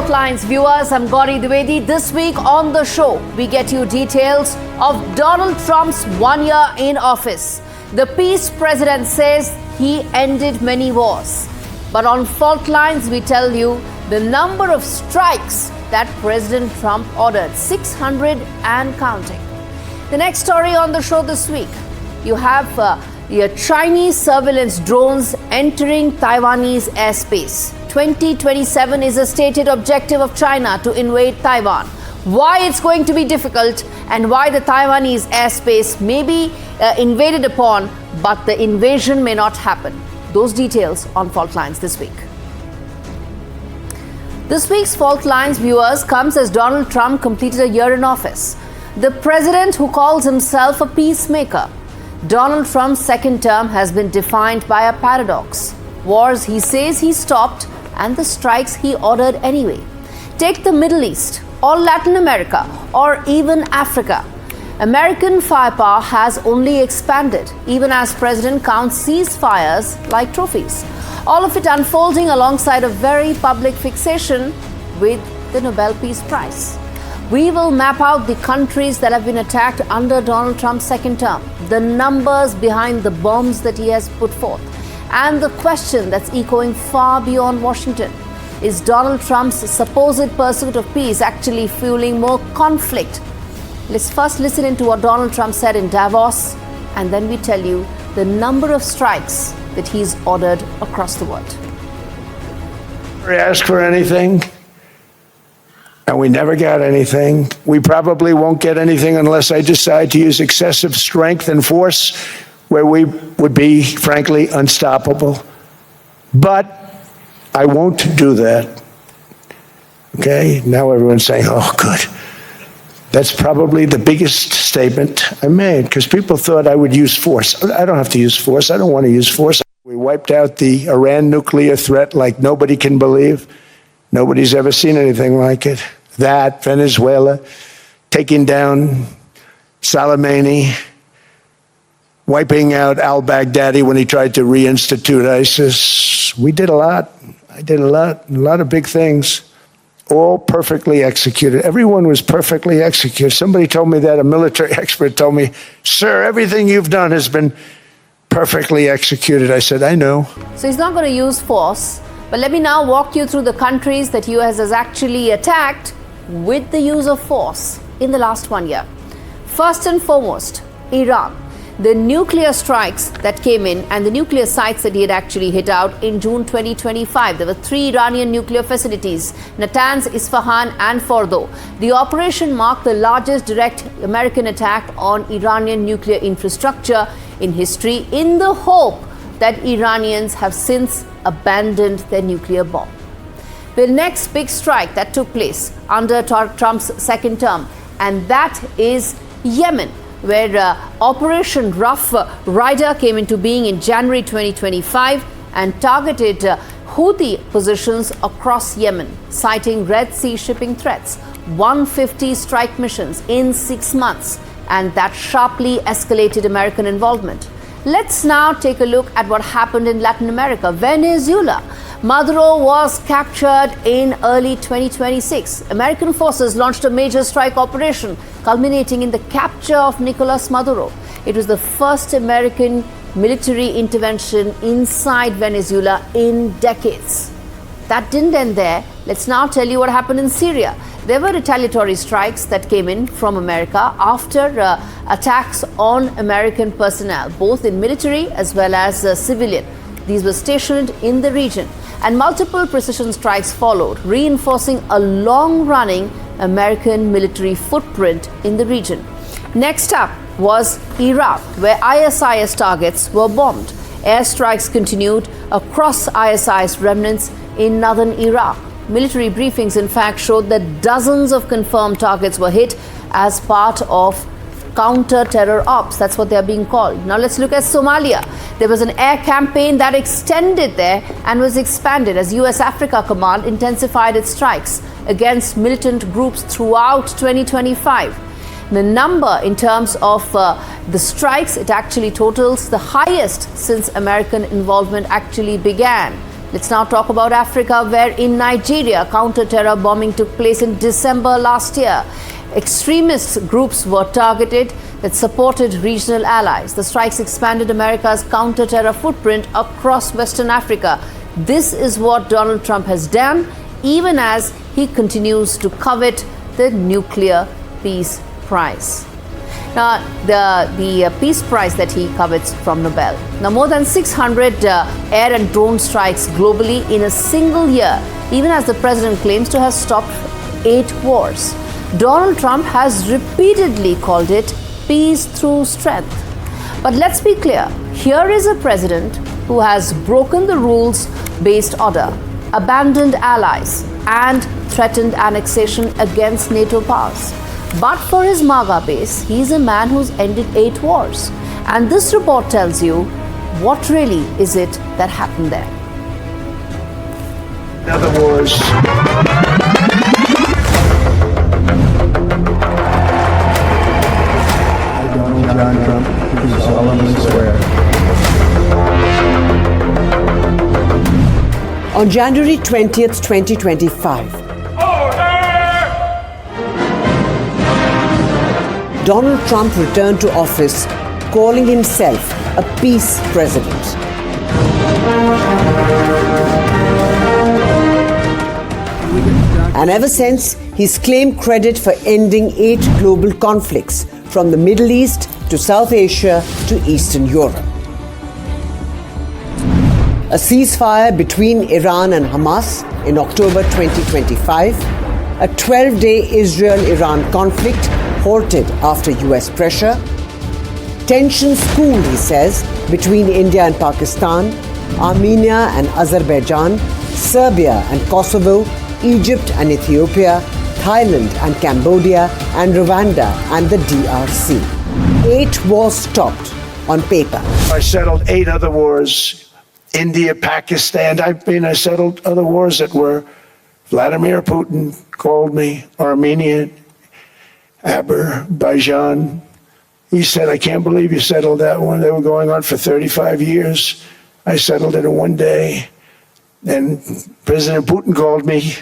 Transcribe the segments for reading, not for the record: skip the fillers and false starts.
Faultlines viewers, I'm Gauri Dwivedi. This week on the show, we get you details of Donald Trump's 1 year in office. The peace president says he ended many wars. But on Faultlines, we tell you the number of strikes that President Trump ordered, 600 and counting. The next story on the show this week, you have your Chinese surveillance drones entering Taiwanese airspace. 2027 is a stated objective of China to invade Taiwan. Why it's going to be difficult and why the Taiwanese airspace may be invaded upon, but the invasion may not happen. Those details on Faultlines this week. This week's Faultlines viewers comes as Donald Trump completed a year in office. The president who calls himself a peacemaker. Donald Trump's second term has been defined by a paradox. Wars he says he stopped and the strikes he ordered anyway. Take the Middle East or Latin America or even Africa. American firepower has only expanded, even as President counts ceasefires like trophies. All of it unfolding alongside a very public fixation with the Nobel Peace Prize. We will map out the countries that have been attacked under Donald Trump's second term, the numbers behind the bombs that he has put forth, and the question that's echoing far beyond Washington. Is Donald Trump's supposed pursuit of peace actually fueling more conflict? Let's first listen into what Donald Trump said in Davos, and then we tell you the number of strikes that he's ordered across the world. We ask for anything, and we never got anything. We probably won't get anything unless I decide to use excessive strength and force, where we would be, frankly, unstoppable. But I won't do that. Okay? Now everyone's saying, oh, good. That's probably the biggest statement I made, because people thought I would use force. I don't have to use force. I don't want to use force. We wiped out the Iran nuclear threat like nobody can believe. Nobody's ever seen anything like it. That, Venezuela, taking down Soleimani, wiping out al-Baghdadi when he tried to reinstitute ISIS. We did a lot. I did a lot of big things, all perfectly executed. Everyone was perfectly executed. Somebody told me that, a military expert told me, sir, everything you've done has been perfectly executed. I said, I know. So he's not going to use force, but let me now walk you through the countries that US has actually attacked with the use of force in the last 1 year. First and foremost, Iran. The nuclear strikes that came in and the nuclear sites that he had actually hit out in June 2025. There were 3 Iranian nuclear facilities, Natanz, Isfahan and Fordo. The operation marked the largest direct American attack on Iranian nuclear infrastructure in history, in the hope that Iranians have since abandoned their nuclear bomb. The next big strike that took place under Trump's second term, and that is Yemen, where Operation Rough Rider came into being in January 2025 and targeted Houthi positions across Yemen, citing Red Sea shipping threats. 150 strike missions in 6 months, and that sharply escalated American involvement. Let's now take a look at what happened in Latin America. Venezuela. Maduro was captured in early 2026. American forces launched a major strike operation, culminating in the capture of Nicolas Maduro. It was the first American military intervention inside Venezuela in decades. That didn't end there. Let's now tell you what happened in Syria. There were retaliatory strikes that came in from America after attacks on American personnel, both in military as well as civilian. These were stationed in the region, and multiple precision strikes followed, reinforcing a long-running American military footprint in the region. Next up was Iraq, where ISIS targets were bombed. Airstrikes continued across ISIS remnants in northern Iraq. Military briefings, in fact, showed that dozens of confirmed targets were hit as part of counter-terror ops. That's what they're being called. Now let's look at Somalia. There was an air campaign that extended there and was expanded as US Africa Command intensified its strikes against militant groups throughout 2025. The number in terms of the strikes, it actually totals the highest since American involvement actually began. Let's now talk about Africa, where in Nigeria, counter-terror bombing took place in December last year. Extremist groups were targeted that supported regional allies. The strikes expanded America's counter-terror footprint across Western Africa. This is what Donald Trump has done, even as he continues to covet the Nuclear Peace Prize. Now, the Peace Prize that he covets from Nobel. Now, more than 600 air and drone strikes globally in a single year, even as the president claims to have stopped 8 wars. Donald Trump has repeatedly called it peace through strength. But let's be clear, here is a president who has broken the rules-based order, abandoned allies, and threatened annexation against NATO powers. But for his MAGA base, he's a man who's ended 8 wars. And this report tells you what really is it that happened there. In other words, I, Donald John Trump, do solemnly swear. On January 20th, 2025, Donald Trump returned to office, calling himself a peace president. And ever since, he's claimed credit for ending 8 global conflicts, from the Middle East to South Asia to Eastern Europe. A ceasefire between Iran and Hamas in October 2025, a 12-day Israel-Iran conflict halted after US pressure, tensions cooled, he says, between India and Pakistan, Armenia and Azerbaijan, Serbia and Kosovo, Egypt and Ethiopia, Thailand and Cambodia, and Rwanda and the DRC. 8 wars stopped on paper. I settled 8 other wars. India, Pakistan. I settled other wars that were Vladimir Putin called me, Armenia, Azerbaijan. He said, I can't believe you settled that one. They were going on for 35 years. I settled it in one day. And President Putin called me.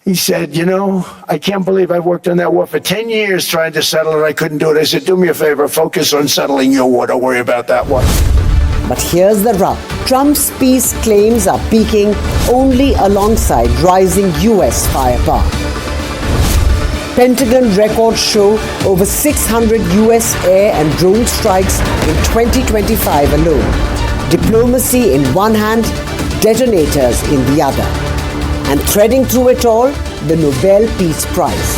He said, you know, I can't believe I worked on that war for 10 years trying to settle it. I couldn't do it. I said, do me a favor, focus on settling your war. Don't worry about that one. But here's the rub. Trump's peace claims are peaking only alongside rising US firepower. Pentagon records show over 600 US air and drone strikes in 2025 alone. Diplomacy in one hand, detonators in the other. And threading through it all, the Nobel Peace Prize.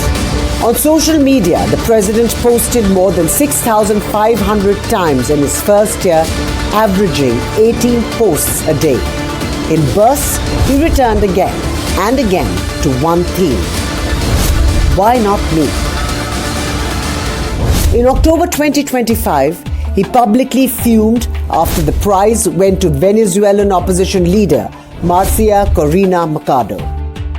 On social media, the president posted more than 6,500 times in his first year, averaging 18 posts a day. In bursts, he returned again and again to one theme. Why not me? In October 2025, he publicly fumed after the prize went to Venezuelan opposition leader Marcia Corina Machado.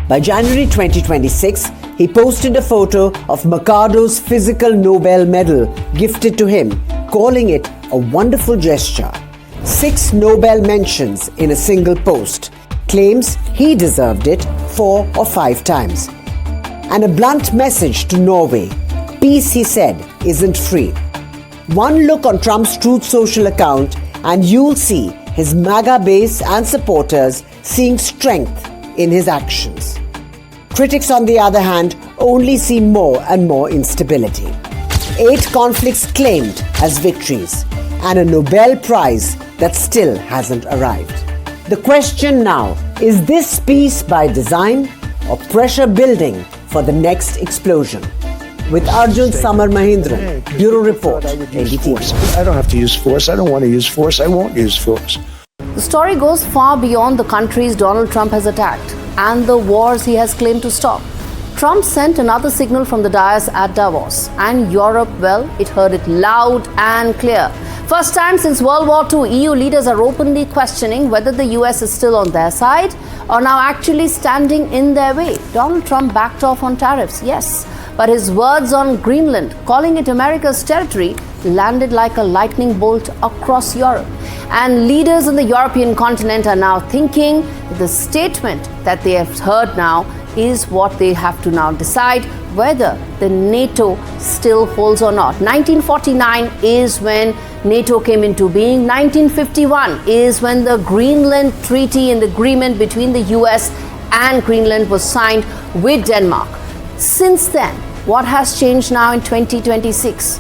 By January 2026, he posted a photo of Machado's physical Nobel medal gifted to him, calling it a wonderful gesture. 6 Nobel mentions in a single post, claims he deserved it 4 or 5 times. And a blunt message to Norway. Peace, he said, isn't free. One look on Trump's Truth Social account and you'll see his MAGA base and supporters seeing strength in his actions. Critics, on the other hand, only see more and more instability. 8 conflicts claimed as victories and a Nobel Prize that still hasn't arrived. The question now, is this peace by design or pressure building for the next explosion? With Arjun Samar Mahindran, Bureau Report, NDTV. I don't have to use force. I don't want to use force. I won't use force. The story goes far beyond the countries Donald Trump has attacked and the wars he has claimed to stop. Trump sent another signal from the dais at Davos, and Europe, well, it heard it loud and clear. First time since World War II, EU leaders are openly questioning whether the US is still on their side or now actually standing in their way. Donald Trump backed off on tariffs, yes, but his words on Greenland, calling it America's territory, landed like a lightning bolt across Europe. And leaders on the European continent are now thinking the statement that they have heard now is what they have to now decide whether the NATO still holds or not. 1949 is when NATO came into being. 1951 is when the Greenland Treaty and the agreement between the US and Greenland was signed with Denmark. Since then, what has changed now in 2026?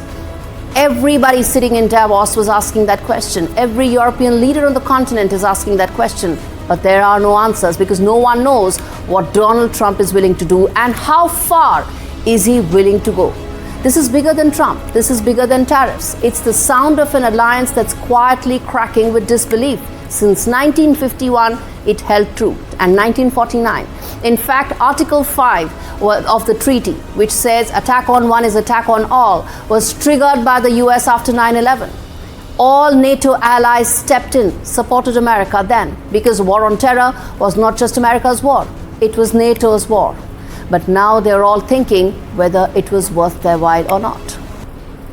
Everybody sitting in Davos was asking that question. Every European leader on the continent is asking that question. But there are no answers because no one knows what Donald Trump is willing to do and how far is he willing to go. This is bigger than Trump. This is bigger than tariffs. It's the sound of an alliance that's quietly cracking with disbelief. Since 1951, it held true, and 1949. In fact, Article 5 of the treaty, which says attack on one is attack on all, was triggered by the US after 9/11. All NATO allies stepped in, supported America then, because war on terror was not just America's war, it was NATO's war. But now they're all thinking whether it was worth their while or not.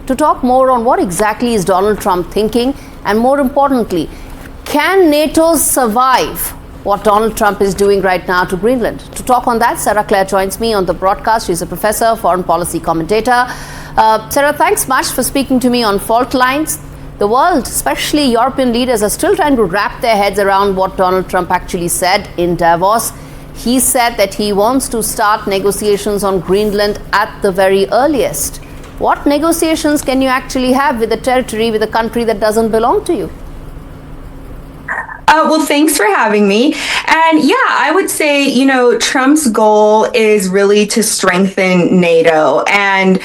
To talk more on what exactly is Donald Trump thinking, and more importantly, can NATO survive what Donald Trump is doing right now to Greenland? To talk on that, Sarah Claire joins me on the broadcast. She's a professor, foreign policy commentator. Sarah, thanks much for speaking to me on Faultlines. The world, especially European leaders, are still trying to wrap their heads around what Donald Trump actually said in Davos. He said that he wants to start negotiations on Greenland at the very earliest. What negotiations can you actually have with a territory, with a country that doesn't belong to you? Well, thanks for having me. And yeah, I would say, Trump's goal is really to strengthen NATO. And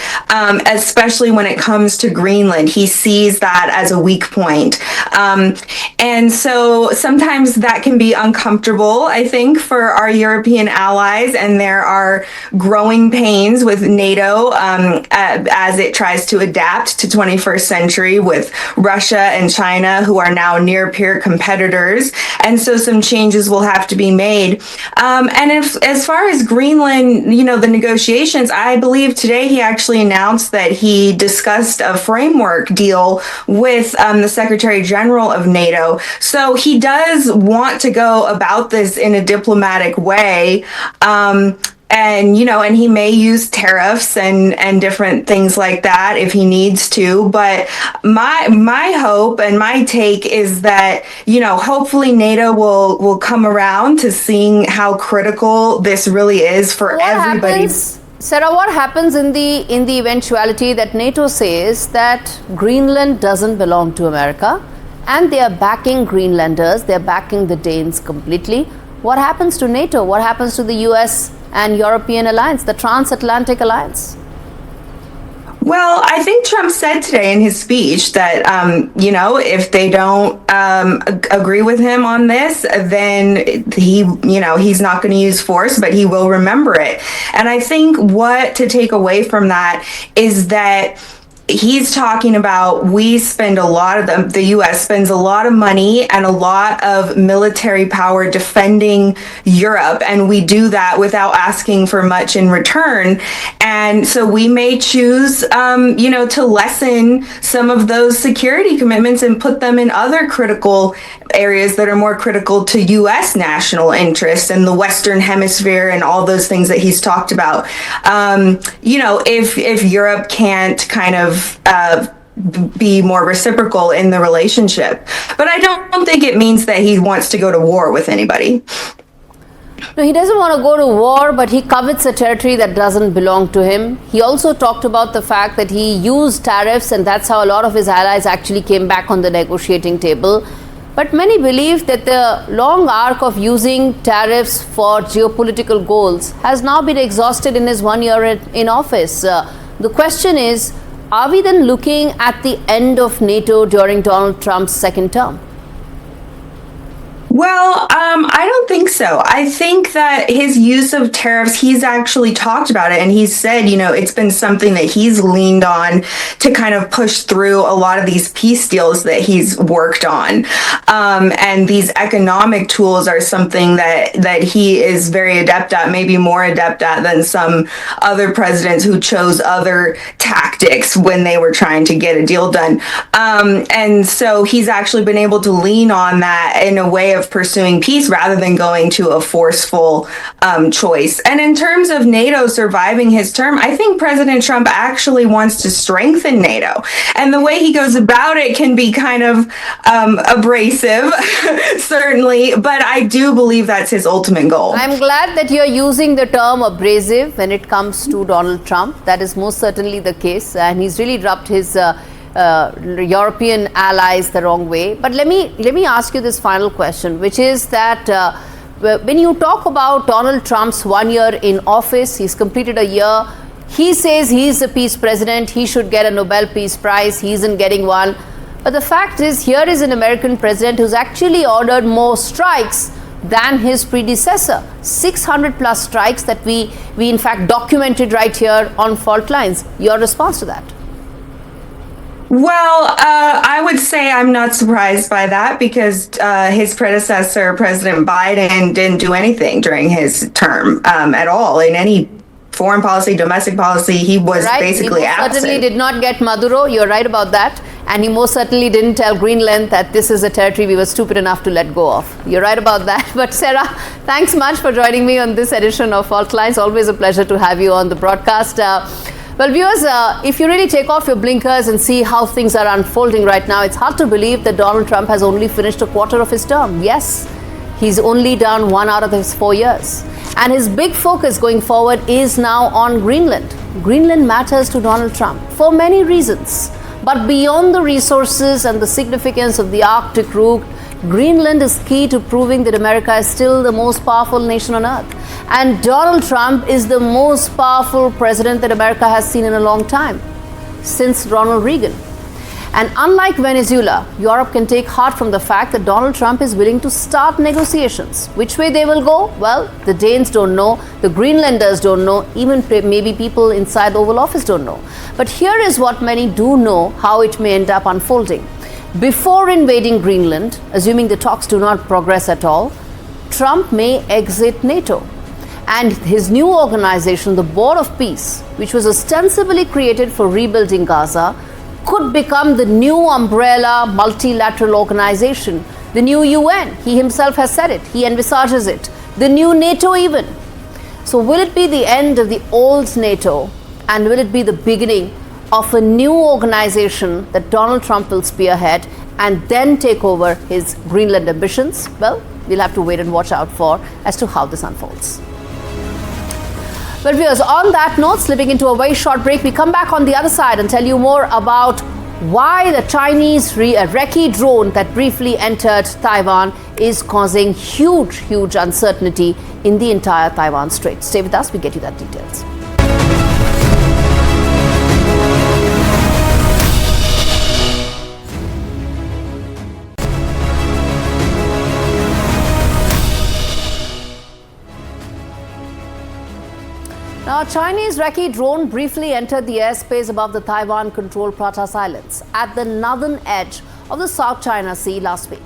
especially when it comes to Greenland, he sees that as a weak point. And so sometimes that can be uncomfortable, I think, for our European allies. And there are growing pains with NATO as it tries to adapt to 21st century with Russia and China, who are now near peer competitors. And so some changes will have to be made. And as far as Greenland, the negotiations, I believe today he actually announced that he discussed a framework deal with the Secretary General of NATO. So he does want to go about this in a diplomatic way. And he may use tariffs and different things like that if he needs to. But my hope and my take is that, hopefully NATO will come around to seeing how critical this really is for everybody. Sarah, what happens in the eventuality that NATO says that Greenland doesn't belong to America and they are backing Greenlanders, they're backing the Danes completely? What happens to NATO? What happens to the US and European alliance, the transatlantic alliance? Well, I think Trump said today in his speech that, if they don't agree with him on this, then he's not going to use force, but he will remember it. And I think what to take away from that is that he's talking about the U.S. spends a lot of money and a lot of military power defending Europe, and we do that without asking for much in return. And so we may choose, to lessen some of those security commitments and put them in other critical areas that are more critical to U.S. national interests and the Western Hemisphere and all those things that he's talked about. If Europe can't kind of be more reciprocal in the relationship. But I don't think it means that he wants to go to war with anybody. No, he doesn't want to go to war, but he covets a territory that doesn't belong to him. He also talked about the fact that he used tariffs, and that's how a lot of his allies actually came back on the negotiating table. But many believe that the long arc of using tariffs for geopolitical goals has now been exhausted in his 1 year in office. The question is, are we then looking at the end of NATO during Donald Trump's second term? Well, I don't think so. I think that his use of tariffs, he's actually talked about it, and he's said, it's been something that he's leaned on to kind of push through a lot of these peace deals that he's worked on. And these economic tools are something that he is very adept at, maybe more adept at than some other presidents who chose other tactics when they were trying to get a deal done. And so he's actually been able to lean on that in a way of pursuing peace rather than going to a forceful choice. And in terms of NATO surviving his term, I think President Trump actually wants to strengthen NATO. And the way he goes about it can be kind of abrasive, certainly, but I do believe that's his ultimate goal. I'm glad that you're using the term abrasive when it comes to Donald Trump. That is most certainly the case, and he's really rubbed his European allies the wrong way. But let me ask you this final question, which is that when you talk about Donald Trump's 1 year in office, he's completed a year. He says he's a peace president. He should get a Nobel Peace Prize. He isn't getting one. But the fact is, here is an American president who's actually ordered more strikes than his predecessor. 600 plus strikes that we in fact documented right here on Faultlines. Your response to that? Well, I would say I'm not surprised by that because his predecessor, President Biden, didn't do anything during his term at all in any foreign policy, domestic policy. He was basically absent. He certainly did not get Maduro. You're right about that. And he most certainly didn't tell Greenland that this is a territory we were stupid enough to let go of. You're right about that. But Sarah, thanks much for joining me on this edition of Faultlines. Always a pleasure to have you on the broadcast. Well, viewers, if you really take off your blinkers and see how things are unfolding right now, it's hard to believe that Donald Trump has only finished a quarter of his term. Yes, he's only done 1 out of his 4 years. And his big focus going forward is now on Greenland. Greenland matters to Donald Trump for many reasons. But beyond the resources and the significance of the Arctic route, Greenland is key to proving that America is still the most powerful nation on earth. And Donald Trump is the most powerful president that America has seen in a long time, since Ronald Reagan. And unlike Venezuela, Europe can take heart from the fact that Donald Trump is willing to start negotiations. Which way they will go? Well, the Danes don't know, the Greenlanders don't know, even maybe people inside the Oval Office don't know. But here is what many do know, how it may end up unfolding. Before invading Greenland, assuming the talks do not progress at all, Trump may exit NATO. And his new organization, the Board of Peace, which was ostensibly created for rebuilding Gaza, could become the new umbrella multilateral organization, the new UN. He himself has said it. He envisages it. The new NATO even. So will it be the end of the old NATO, and will it be the beginning of a new organization that Donald Trump will spearhead and then take over his Greenland ambitions? Well, we'll have to wait and watch out for as to how this unfolds. Well, viewers, on that note, slipping into a very short break, we come back on the other side and tell you more about why the Chinese recce drone that briefly entered Taiwan is causing huge uncertainty in the entire Taiwan Strait. Stay with us, we get you that details. Now, a Chinese recce drone briefly entered the airspace above the Taiwan-controlled Pratas Islands at the northern edge of the South China Sea last week,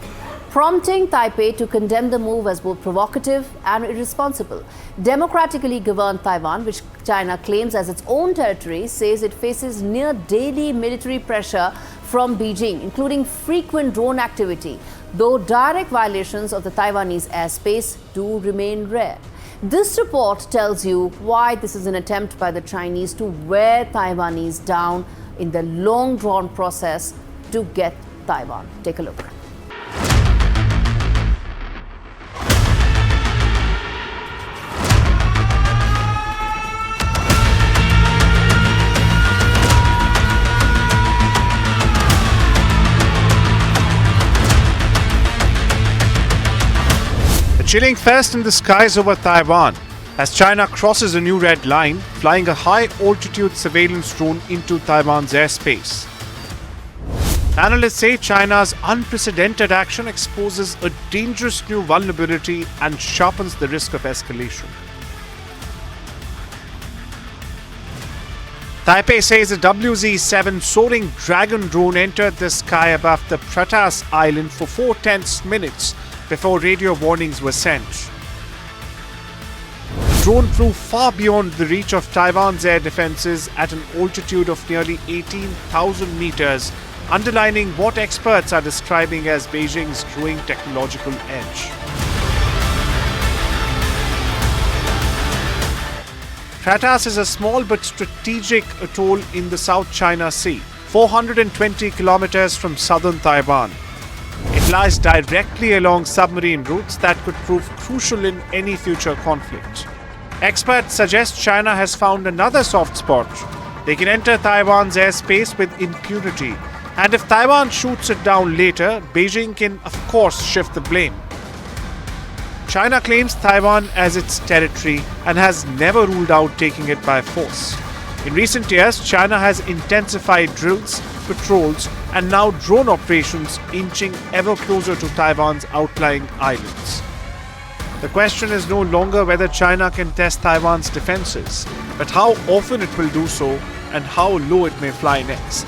prompting Taipei to condemn the move as both provocative and irresponsible. Democratically governed Taiwan, which China claims as its own territory, says it faces near daily military pressure from Beijing, including frequent drone activity, though direct violations of the Taiwanese airspace do remain rare. This report tells you why this is an attempt by the Chinese to wear Taiwanese down in the long-drawn process to get Taiwan. Take a look. Chilling fest in the skies over Taiwan as China crosses a new red line, flying a high-altitude surveillance drone into Taiwan's airspace. Analysts say China's unprecedented action exposes a dangerous new vulnerability and sharpens the risk of escalation. Taipei says a WZ-7 soaring Dragon drone entered the sky above the Pratas Island for 4 tense minutes before radio warnings were sent. The drone flew far beyond the reach of Taiwan's air defenses at an altitude of nearly 18,000 meters, underlining what experts are describing as Beijing's growing technological edge. Pratas is a small but strategic atoll in the South China Sea, 420 kilometers from southern Taiwan. It lies directly along submarine routes that could prove crucial in any future conflict. Experts suggest China has found another soft spot. They can enter Taiwan's airspace with impunity, and if Taiwan shoots it down later, Beijing can of course shift the blame. China claims Taiwan as its territory and has never ruled out taking it by force. In recent years, China has intensified drills, patrols, and now drone operations, inching ever closer to Taiwan's outlying islands. The question is no longer whether China can test Taiwan's defenses, but how often it will do so and how low it may fly next.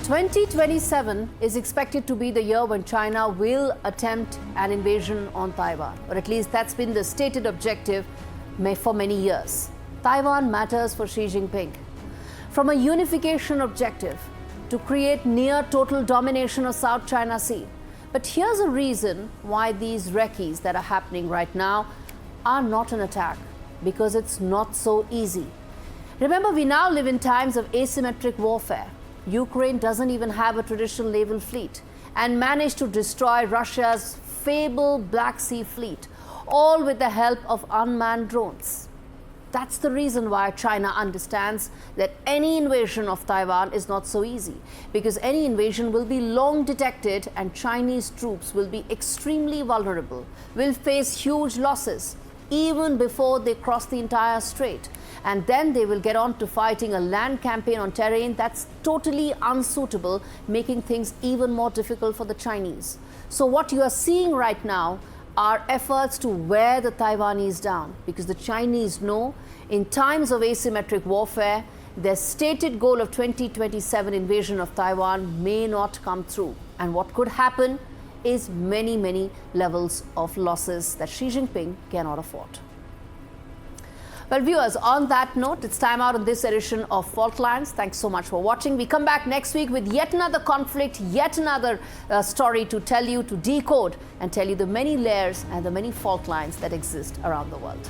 2027 is expected to be the year when China will attempt an invasion on Taiwan, or at least that's been the stated objective for many years. Taiwan matters for Xi Jinping. From a unification objective to create near total domination of South China Sea. But here's a reason why these recce's that are happening right now are not an attack, because it's not so easy. Remember, we now live in times of asymmetric warfare. Ukraine doesn't even have a traditional naval fleet and managed to destroy Russia's fabled Black Sea fleet, all with the help of unmanned drones. That's the reason why China understands that any invasion of Taiwan is not so easy, because any invasion will be long detected and Chinese troops will be extremely vulnerable, will face huge losses even before they cross the entire strait. And then they will get on to fighting a land campaign on terrain that's totally unsuitable, making things even more difficult for the Chinese. So what you are seeing right now are efforts to wear the Taiwanese down, because the Chinese know in times of asymmetric warfare, their stated goal of 2027 invasion of Taiwan may not come through. And what could happen is many, many levels of losses that Xi Jinping cannot afford. Well, viewers, on that note, it's time out on this edition of Faultlines. Thanks so much for watching. We come back next week with yet another conflict, yet another story to tell you, to decode, and tell you the many layers and the many fault lines that exist around the world.